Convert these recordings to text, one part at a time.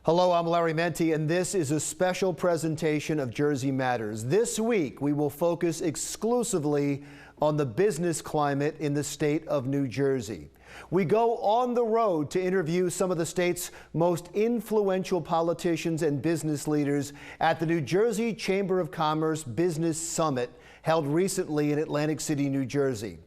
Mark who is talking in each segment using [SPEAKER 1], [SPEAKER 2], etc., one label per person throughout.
[SPEAKER 1] Hello, I'm Larry Menti, and this is a special presentation of Jersey Matters. This week, we will focus exclusively on the business climate in the state of New Jersey. We go on the road to interview some of the state's most influential politicians and business leaders at the New Jersey Chamber of Commerce Business Summit held recently in Atlantic City, New Jersey.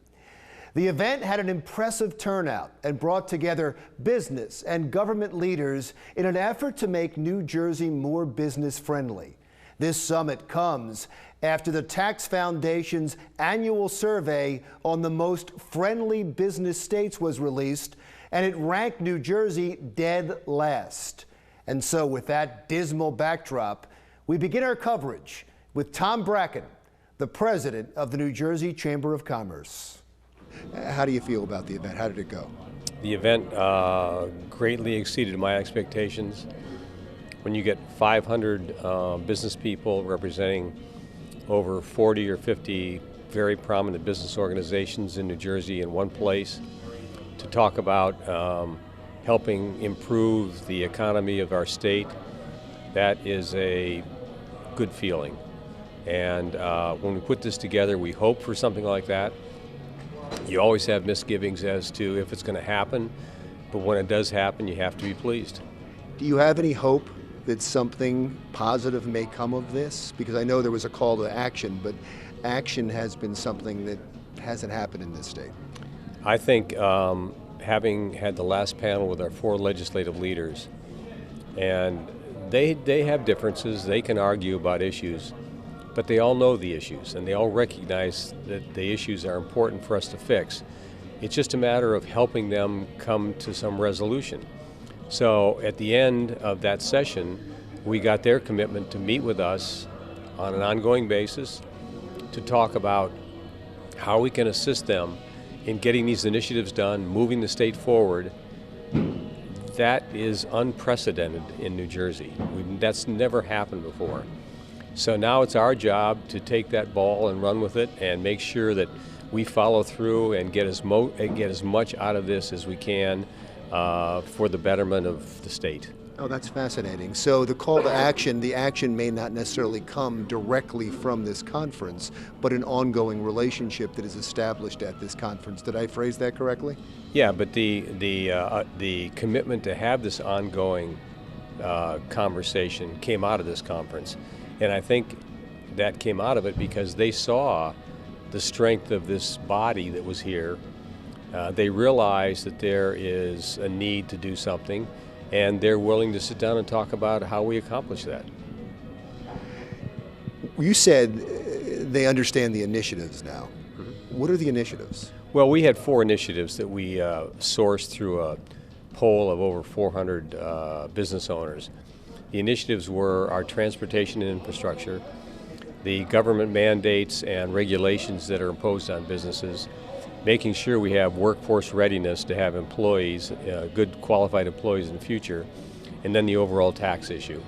[SPEAKER 1] The event had an impressive turnout and brought together business and government leaders in an effort to make New Jersey more business friendly. This summit comes after the Tax Foundation's annual survey on the most friendly business states was released, and it ranked New Jersey dead last. And so with that dismal backdrop, we begin our coverage with Tom Bracken, the president of the New Jersey Chamber of Commerce. How do you feel about the event? How did it go?
[SPEAKER 2] The event greatly exceeded my expectations. When you get 500 business people representing over 40 or 50 very prominent business organizations in New Jersey in one place to talk about helping improve the economy of our state, that is a good feeling. And when we put this together, we hope for something like that. You always have misgivings as to if it's going to happen, but when it does happen, you have to be pleased.
[SPEAKER 1] Do you have any hope that something positive may come of this? Because I know there was a call to action, but action has been something that hasn't happened in this state.
[SPEAKER 2] I think having had the last panel with our 4 legislative leaders, and they have differences, they can argue about issues, but they all know the issues, and they all recognize that the issues are important for us to fix. It's just a matter of helping them come to some resolution. So at the end of that session, we got their commitment to meet with us on an ongoing basis to talk about how we can assist them in getting these initiatives done, moving the state forward. That is unprecedented in New Jersey. That's never happened before. So now it's our job to take that ball and run with it and make sure that we follow through and get as much out of this as we can for the betterment of the state.
[SPEAKER 1] Oh, that's fascinating. So the call to action, the action may not necessarily come directly from this conference, but an ongoing relationship that is established at this conference. Did I phrase that correctly?
[SPEAKER 2] Yeah, but the commitment to have this ongoing conversation came out of this conference. And I think that came out of it because they saw the strength of this body that was here. They realized that there is a need to do something, and they're willing to sit down and talk about how we accomplish that.
[SPEAKER 1] You said they understand the initiatives now. Mm-hmm. What are the initiatives?
[SPEAKER 2] Well, we had 4 initiatives that we sourced through a poll of over 400 business owners. The initiatives were our transportation and infrastructure, the government mandates and regulations that are imposed on businesses, making sure we have workforce readiness to have employees, good qualified employees in the future, and then the overall tax issue.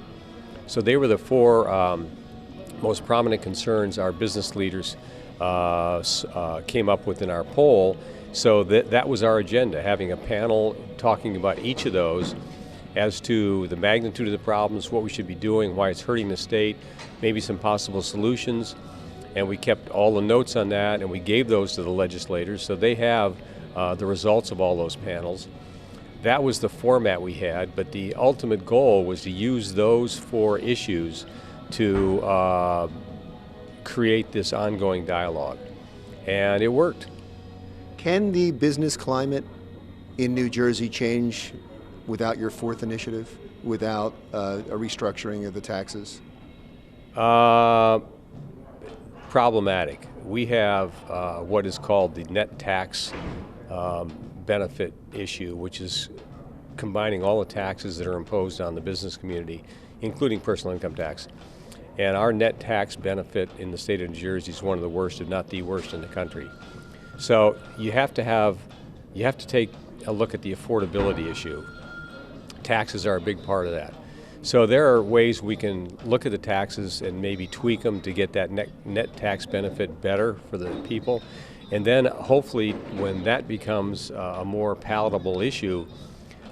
[SPEAKER 2] So they were the 4 most prominent concerns our business leaders came up with in our poll. So that was our agenda, having a panel talking about each of those as to the magnitude of the problems, what we should be doing, why it's hurting the state, maybe some possible solutions. And we kept all the notes on that, and we gave those to the legislators, so they have the results of all those panels. That was the format we had, but the ultimate goal was to use those 4 issues to create this ongoing dialogue. And it worked.
[SPEAKER 1] Can the business climate in New Jersey change without your 4th initiative, without a restructuring of the taxes?
[SPEAKER 2] Problematic. We have what is called the net tax benefit issue, which is combining all the taxes that are imposed on the business community, including personal income tax. And our net tax benefit in the state of New Jersey is one of the worst, if not the worst in the country. So you have to take a look at the affordability issue. Taxes are a big part of that. So there are ways we can look at the taxes and maybe tweak them to get that net tax benefit better for the people. And then hopefully when that becomes a more palatable issue,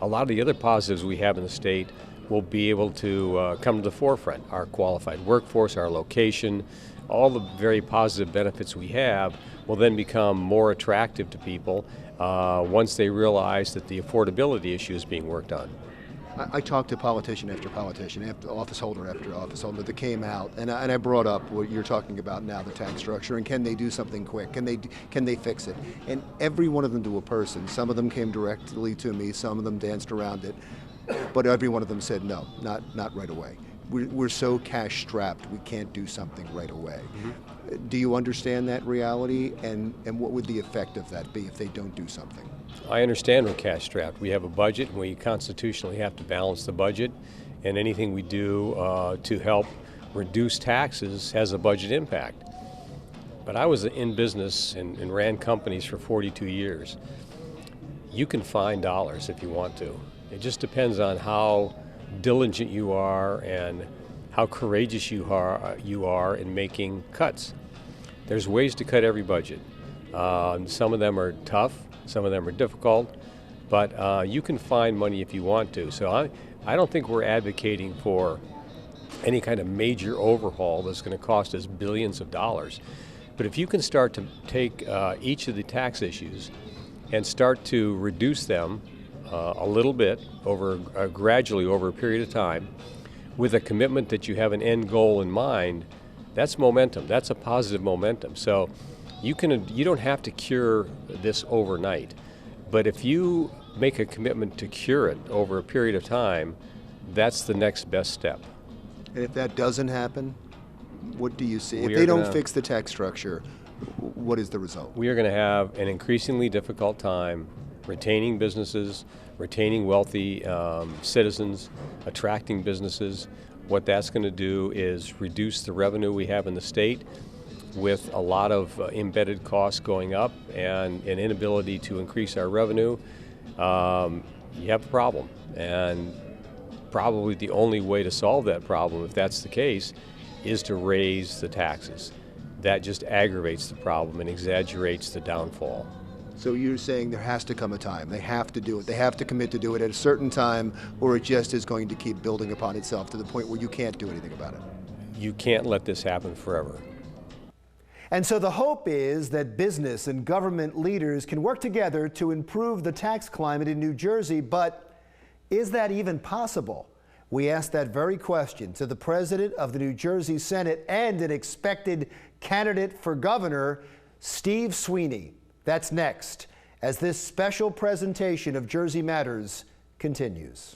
[SPEAKER 2] a lot of the other positives we have in the state will be able to come to the forefront. Our qualified workforce, our location, all the very positive benefits we have will then become more attractive to people once they realize that the affordability issue is being worked on.
[SPEAKER 1] I talked to politician after politician, office holder after office holder that came out, and I brought up what you're talking about now, the tax structure, and can they do something quick? Can they fix it? And every one of them to a person. Some of them came directly to me, some of them danced around it, but every one of them said no, not right away. We're so cash strapped, we can't do something right away. Mm-hmm. Do you understand that reality, and what would the effect of that be if they don't do something?
[SPEAKER 2] I understand we're cash strapped. We have a budget, and we constitutionally have to balance the budget, and anything we do to help reduce taxes has a budget impact. But I was in business and ran companies for 42 years. You can find dollars if you want to. It just depends on how diligent you are and how courageous you are in making cuts. There's ways to cut every budget. Some of them are tough, some of them are difficult, but you can find money if you want to. So I don't think we're advocating for any kind of major overhaul that's going to cost us billions of dollars. But if you can start to take each of the tax issues and start to reduce them a little bit gradually over a period of time, with a commitment that you have an end goal in mind, that's momentum. That's a positive momentum. So you don't have to cure this overnight, but if you make a commitment to cure it over a period of time, that's the next best step.
[SPEAKER 1] And if that doesn't happen, what do you see? If they don't fix the tax structure, what is the result?
[SPEAKER 2] We are going to have an increasingly difficult time retaining businesses, retaining wealthy citizens, attracting businesses. What that's going to do is reduce the revenue we have in the state, with a lot of embedded costs going up and an inability to increase our revenue. You have a problem. And probably the only way to solve that problem, if that's the case, is to raise the taxes. That just aggravates the problem and exaggerates the downfall.
[SPEAKER 1] So you're saying there has to come a time. They have to do it. They have to commit to do it at a certain time, or it just is going to keep building upon itself to the point where you can't do anything about it.
[SPEAKER 2] You can't let this happen forever.
[SPEAKER 1] And so the hope is that business and government leaders can work together to improve the tax climate in New Jersey, but is that even possible? We asked that very question to the president of the New Jersey Senate and an expected candidate for governor, Steve Sweeney. That's next, as this special presentation of Jersey Matters continues.